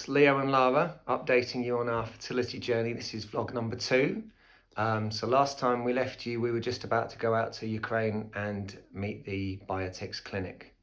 Leo and Lara, updating you on our fertility journey. This is vlog number 2. So last time we left you, we were just about to go out to Ukraine and meet the BioTex clinic.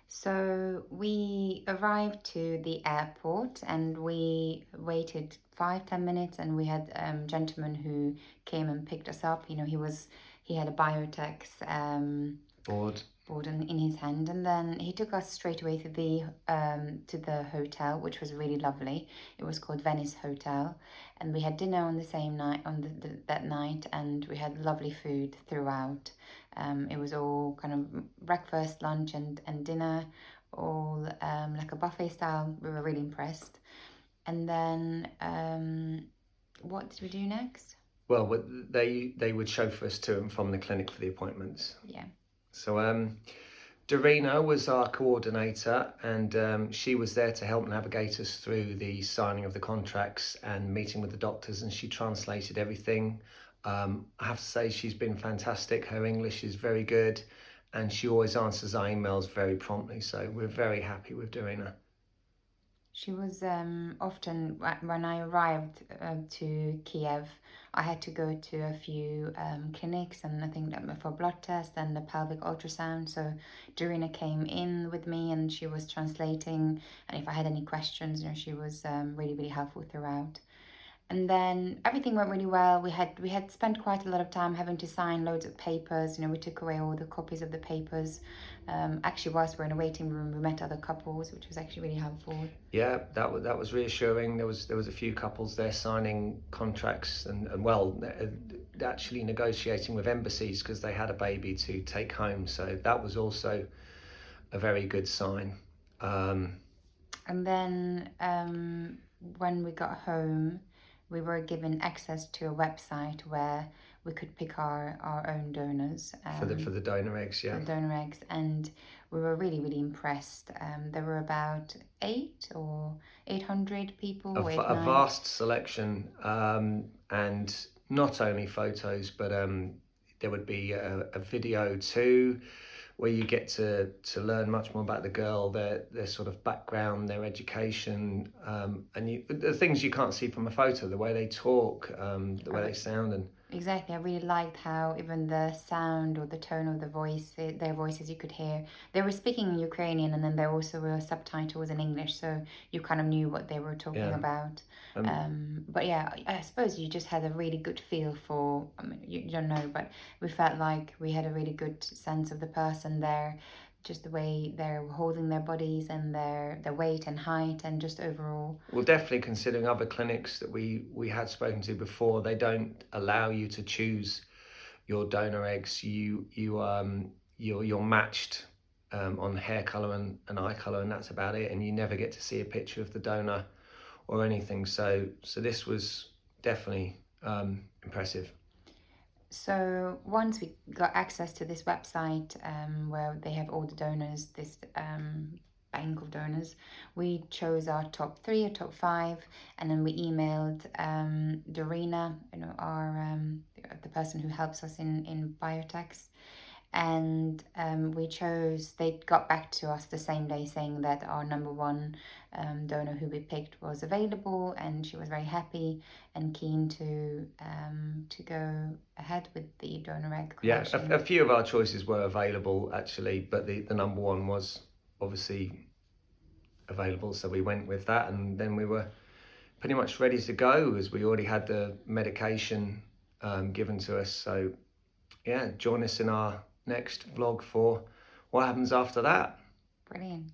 So we arrived to the airport and we waited 5-10 minutes, and we had a gentleman who came and picked us up. He had a BioTex Board. board in his hand, and then he took us straight away to the hotel, which was really lovely. It was called Venice Hotel, and we had dinner on the same night that night, and we had lovely food throughout. It was all kind of breakfast, lunch, and dinner, all like a buffet style. We were really impressed. And then what did we do next? Well, they would chauffeur us to and from the clinic for the appointments. Yeah. So Dorina was our coordinator, and she was there to help navigate us through the signing of the contracts and meeting with the doctors, and she translated everything. I have to say she's been fantastic. Her English is very good, and she always answers our emails very promptly, so we're very happy with Dorina. She was often, when I arrived to Kiev, I had to go to a few clinics, and I think that for blood test and the pelvic ultrasound. So Dorina came in with me and she was translating. And if I had any questions, she was really, really helpful throughout. And then everything went really well. We had spent quite a lot of time having to sign loads of papers. We took away all the copies of the papers. Actually, whilst we were in a waiting room, we met other couples, which was actually really helpful. Yeah, that was reassuring. There was a few couples there signing contracts and well, actually negotiating with embassies because they had a baby to take home. So that was also a very good sign. And then when we got home, we were given access to a website where we could pick our own donors for the donor eggs, yeah. For donor eggs, and we were really, really impressed. There were about 800 people. A vast selection, and not only photos, but there would be a video too, where you get to learn much more about the girl, their sort of background, their education, and the things you can't see from a photo, the way they talk, the way they sound. And exactly, I really liked how even the sound or the tone of the voice, their voices, you could hear. They were speaking in Ukrainian, and then there also were subtitles in English, so you kind of knew what they were talking about. But yeah, I suppose you just had a really good feel for, I mean, you don't know, but we felt like we had a really good sense of the person there, just the way they're holding their bodies and their weight and height, and just overall. Well, definitely considering other clinics that we had spoken to before, they don't allow you to choose your donor eggs. You're matched on hair color and eye color, and that's about it. And you never get to see a picture of the donor or anything. So this was definitely impressive. So once we got access to this website where they have all the donors, this bank of donors, we chose our top 3 or top 5, and then we emailed Dorina, our the person who helps us in BioTex, and they got back to us the same day saying that our number 1 donor who we picked was available, and she was very happy and keen to go ahead with the donor egg collection. Yeah, a few of our choices were available actually, but the number 1 was obviously available, so we went with that, and then we were pretty much ready to go as we already had the medication given to us. So yeah, join us in our next vlog for what happens after that. Brilliant.